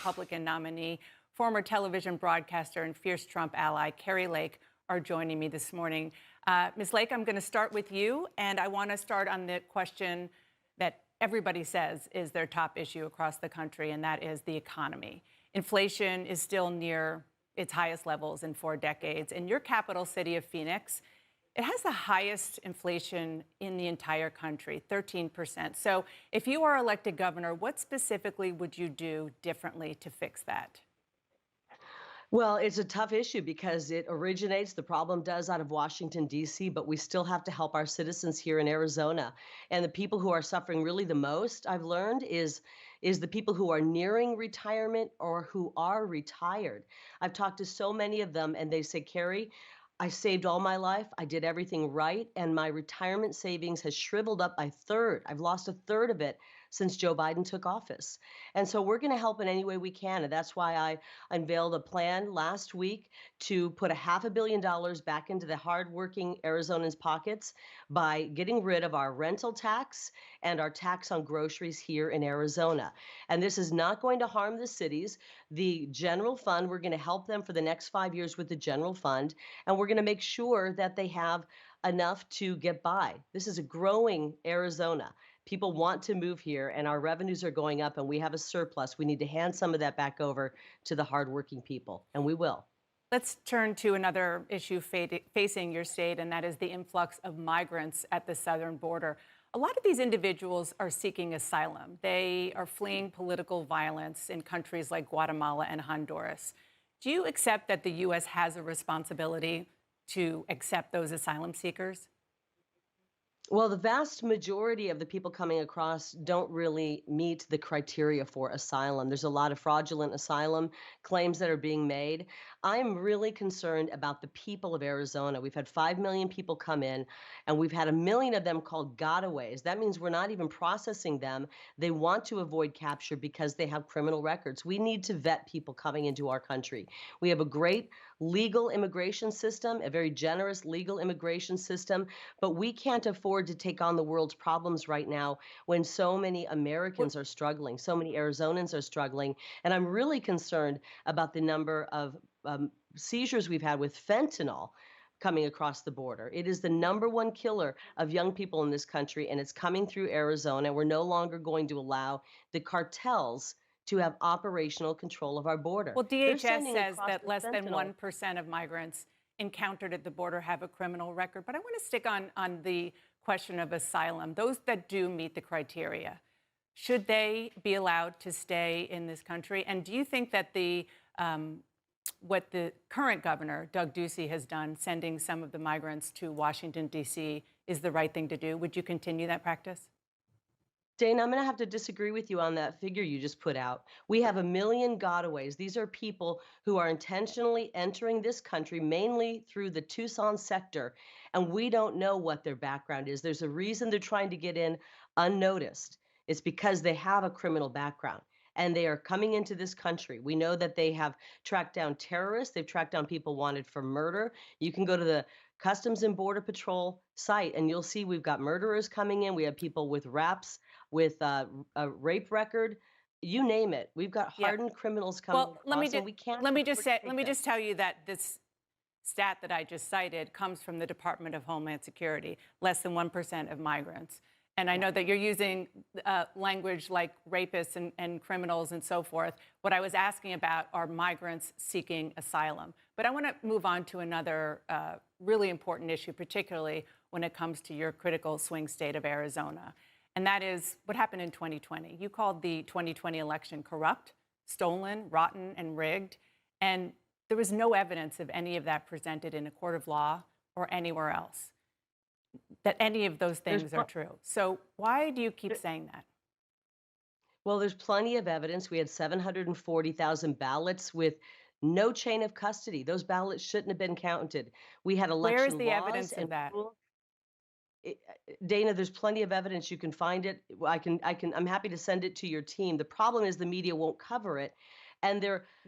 Republican nominee, former television broadcaster and fierce Trump ally, Kari are joining me this morning. Ms. Lake, I'm going to start with you, and I want to start on the question that everybody says is their top issue across the country, and that is the economy. Inflation is still near its highest levels in 4 decades. In your capital city of Phoenix, it has the highest inflation in the entire country, 13%. So if you are elected governor, what specifically would you do differently to fix that? Well, it's a tough issue because the problem does out of Washington, D.C., but we still have to help our citizens here in Arizona. And the people who are suffering really the most, I've learned, is the people who are nearing retirement or who are retired. I've talked to so many of them, and they say, Carrie, I saved all my life. I did everything right, and my retirement savings has shriveled up by third. I've lost a third of it since Joe Biden took office. And so we're going to help in any way we can. And that's why I unveiled a plan last week to put a $500 million back into the hardworking Arizonans' pockets by getting rid of our rental tax and our tax on groceries here in Arizona. And this is not going to harm the cities. The general fund, we're going to help them for the next 5 years with the general fund. And we're going to make sure that they have enough to get by. This is a growing Arizona. People want to move here, and our revenues are going up, and we have a surplus. We need to hand some of that back over to the hardworking people, and we will. Let's turn to another issue facing your state, and that is the influx of migrants at the southern border. A lot of these individuals are seeking asylum. They are fleeing political violence in countries like Guatemala and Honduras. Do you accept that the U.S. has a responsibility to accept those asylum seekers? Well, the vast majority of the people coming across don't really meet the criteria for asylum. There's a lot of fraudulent asylum claims that are being made. I'm really concerned about the people of Arizona. We've had 5 million people come in, and we've had 1 million of them called gotaways. That means we're not even processing them. They want to avoid capture because they have criminal records. We need to vet people coming into our country. We have a great legal immigration system, a very generous legal immigration system, but we can't afford to take on the world's problems right now when so many Americans are struggling, so many Arizonans are struggling. And I'm really concerned about the number of seizures we've had with fentanyl coming across the border. It is the #1 killer of young people in this country, and it's coming through Arizona. We're no longer going to allow the cartels to have operational control of our border. Well, They're DHS sending says across that the less than fentanyl. 1% of migrants encountered at the border have a criminal record. But I want to stick on the question of asylum. Those that do meet the criteria, should they be allowed to stay in this country? And do you think that what the current governor, Doug Ducey, has done, sending some of the migrants to Washington, D.C., is the right thing to do? Would you continue that practice? Dana, I'm going to have to disagree with you on that figure you just put out. We have 1 million gotaways. These are people who are intentionally entering this country, mainly through the Tucson sector, and we don't know what their background is. There's a reason they're trying to get in unnoticed. It's because they have a criminal background. And they are coming into this country. We know that they have tracked down terrorists. They've tracked down people wanted for murder. You can go to the Customs and Border Patrol site, and you'll see we've got murderers coming in. We have people with raps, with a rape record, you name it. We've got Yeah. hardened criminals coming Well, across, and we can't afford to let take me them. just tell you that this stat that I just cited comes from the Department of Homeland Security, less than 1% of migrants. And I Yeah. know that you're using language like rapists and criminals and so forth. What I was asking about are migrants seeking asylum. But I want to move on to another really important issue, particularly when it comes to your critical swing state of Arizona. And that is what happened in 2020. You called the 2020 election corrupt, stolen, rotten, and rigged. And there was no evidence of any of that presented in a court of law or anywhere else, that any of those There's things are true. So why do you keep saying that? well, there's plenty of evidence. We had 740,000 ballots with no chain of custody. Those ballots shouldn't have been counted. We had Where is election the laws evidence of and that? rules. Dana, there's plenty of evidence. You can find it. I'm happy to send it to your team. The problem is the media won't cover it. And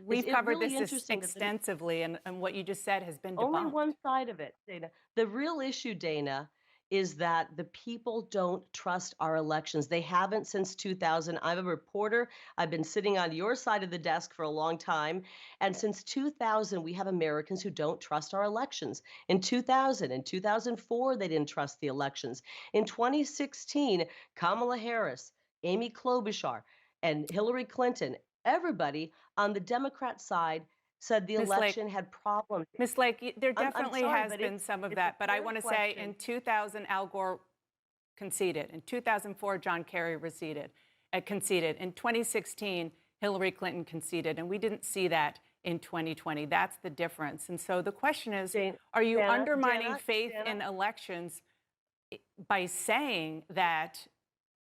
We've it's covered really this interesting that extensively, and what you just said has been only debunked. one side of it, Dana. The real issue, Dana, is that the people don't trust our elections. They haven't since 2000. I'm a reporter. I've been sitting on your side of the desk for a long time. And since 2000, we have Americans who don't trust our elections. In 2000, in 2004, they didn't trust the elections. In 2016, Kamala Harris, Amy Klobuchar, and Hillary Clinton, everybody on the Democrat side said the Ms. Lake, election had problems. Ms. Lake, there I'm definitely sorry, has but been some of it's a that. But I fair want to say in question. 2000, Al Gore conceded. In 2004, John Kerry conceded. In 2016, Hillary Clinton conceded. And we didn't see that in 2020. That's the difference. And so the question is, are you undermining faith in elections by saying that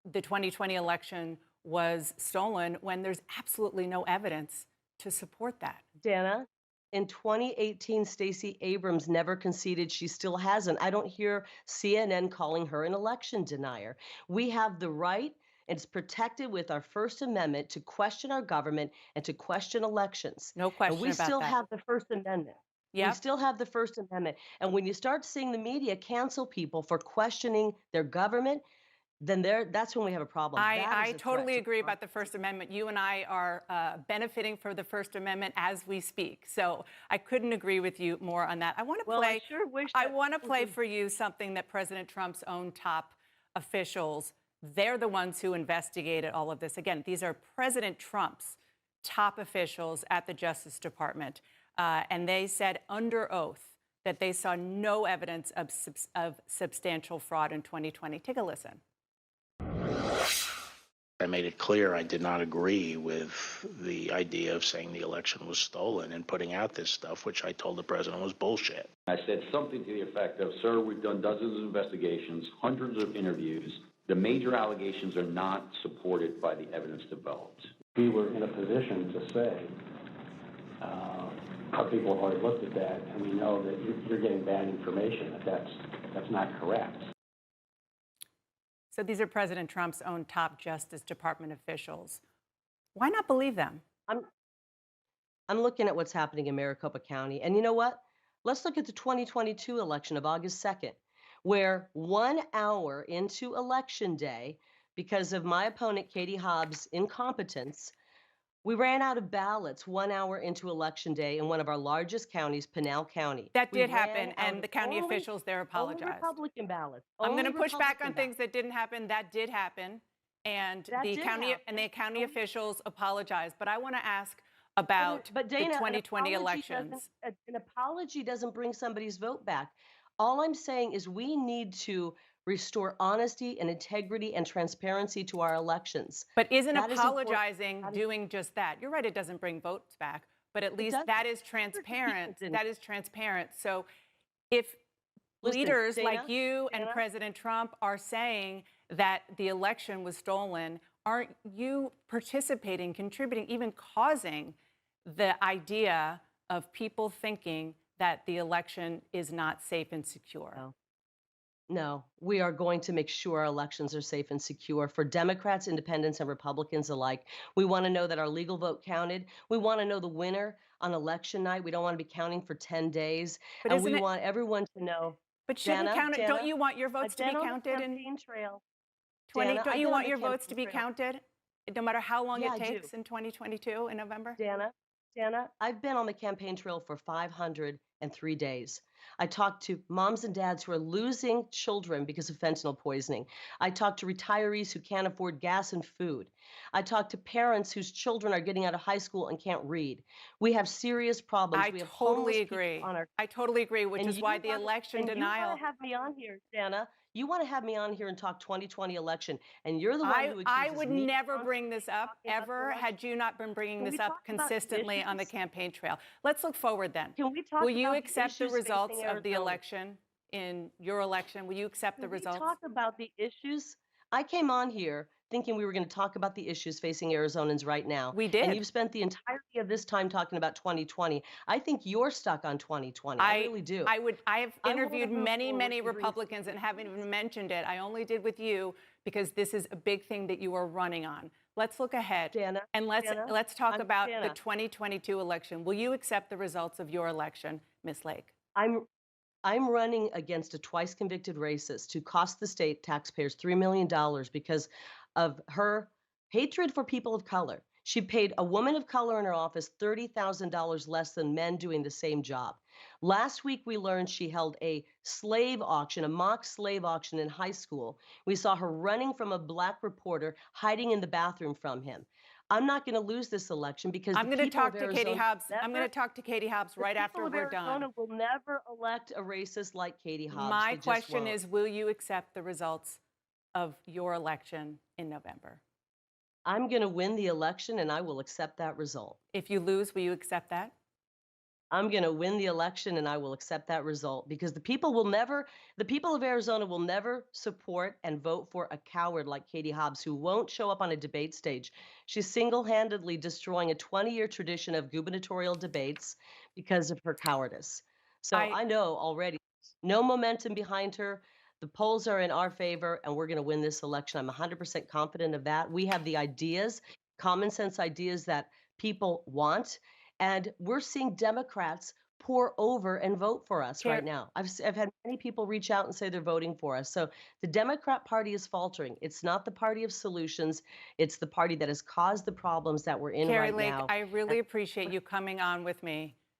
the 2020 election was stolen when there's absolutely no evidence to support that? Dana, in 2018, Stacey Abrams never conceded. She still hasn't. I don't hear CNN calling her an election denier. We have the right, and it's protected with our First Amendment, to question our government and to question elections. No And question we about still that. have the First Amendment. We Yep. still have the First Amendment. And when you start seeing the media cancel people for questioning their government, then that's when we have a problem. That is I a threat totally to agree our about the First Amendment. You and I are benefiting from the First Amendment as we speak. So I couldn't agree with you more on that. I want to Well, I play. sure wish I that want to play for you something that President Trump's own top officials. They're the ones who investigated all of this. Again, these are President Trump's top officials at the Justice Department, and they said under oath that they saw no evidence of substantial fraud in 2020. Take a listen. I made it clear I did not agree with the idea of saying the election was stolen and putting out this stuff, which I told the president was bullshit. I said something to the effect of, sir, we've done dozens of investigations, hundreds of interviews. The major allegations are not supported by the evidence developed. We were in a position to say, our people have already looked at that, and we know that you're getting bad information, that's not correct. So these are President Trump's own top Justice Department officials. Why not believe them? I'm looking at what's happening in Maricopa County. And you know what? Let's look at the 2022 election of August 2nd, where 1 hour into Election Day, because of my opponent, Katie Hobbs' incompetence, we ran out of ballots 1 hour into Election Day in one of our largest counties, Pinal County. That did happen, and the county officials there Only apologized. Republican ballots. I'm going to Only push back Republican on things that didn't happen. That did happen, and the county officials apologized. But I want to ask about But the Dana, 2020 elections. An apology doesn't bring somebody's vote back. All I'm saying is we need to restore honesty and integrity and transparency to our elections. But isn't That is apologizing doing just that? You're right, it doesn't bring votes back, but at least that is transparent. That is transparent. So if leaders like you and President Trump are saying that the election was stolen, aren't you participating, contributing, even causing the idea of people thinking that the election is not safe and secure? No, we are going to make sure our elections are safe and secure for Democrats, independents, and Republicans alike. We want to know that our legal vote counted. We want to know the winner on election night. We don't want to be counting for 10 days. But and we want everyone to know. But shouldn't count it? Don't you want your votes to be counted in campaign trail? 20? Don't you want your votes to be counted, no matter how long it takes in 2022 in November? Dana, I've been on the campaign trail for 503 days. I talked to moms and dads who are losing children because of fentanyl poisoning. I talked to retirees who can't afford gas and food. I talked to parents whose children are getting out of high school and can't read. We have serious problems. We have totally agree. I totally agree, which is why the election denial. You want to have me on here, Dana. You want to have me on here and talk 2020 election, and you're the one who accuses I would me never bring this up ever had you not been bringing this up consistently on the campaign trail. Let's look forward then. Can we talk Will you about accept the results of the Arizona? election in your election? Will you accept the results? We talk about the issues. I came on here thinking we were going to talk about the issues facing Arizonans right now. We did. And you've spent the entirety of this time talking about 2020. I think you're stuck on 2020. I really do. I have interviewed many Republicans and haven't even mentioned it. I only did with you because this is a big thing that you are running on. Let's look ahead. Dana, and let's talk about the 2022 election. Will you accept the results of your election, Ms. Lake? I'm running against a twice convicted racist who cost the state taxpayers $3 million because of her hatred for people of color. She paid a woman of color in her office $30,000 less than men doing the same job. Last week, we learned she held a slave auction, a mock slave auction in high school. We saw her running from a black reporter, hiding in the bathroom from him. I'm not going to lose this election because I'm the going to people of talk to Katie Arizona Hobbs. I'm going never to talk to Katie Hobbs the right people after of we're done. Arizona will never elect a racist like Katie Hobbs. My They just question won't. is, will you accept the results of your election in November? I'm going to win the election and I will accept that result. If you lose, will you accept that? I'm going to win the election and I will accept that result because the people of Arizona will never support and vote for a coward like Katie Hobbs who won't show up on a debate stage. She's single-handedly destroying a 20-year tradition of gubernatorial debates because of her cowardice. So I know already no momentum behind her. The polls are in our favor and we're going to win this election. I'm 100% confident of that. We have the ideas, common sense ideas that people want. And we're seeing Democrats pour over and vote for us right now. I've had many people reach out and say they're voting for us. So the Democrat Party is faltering. It's not the party of solutions. It's the party that has caused the problems that we're in Kari right Lake, now. I really appreciate you coming on with me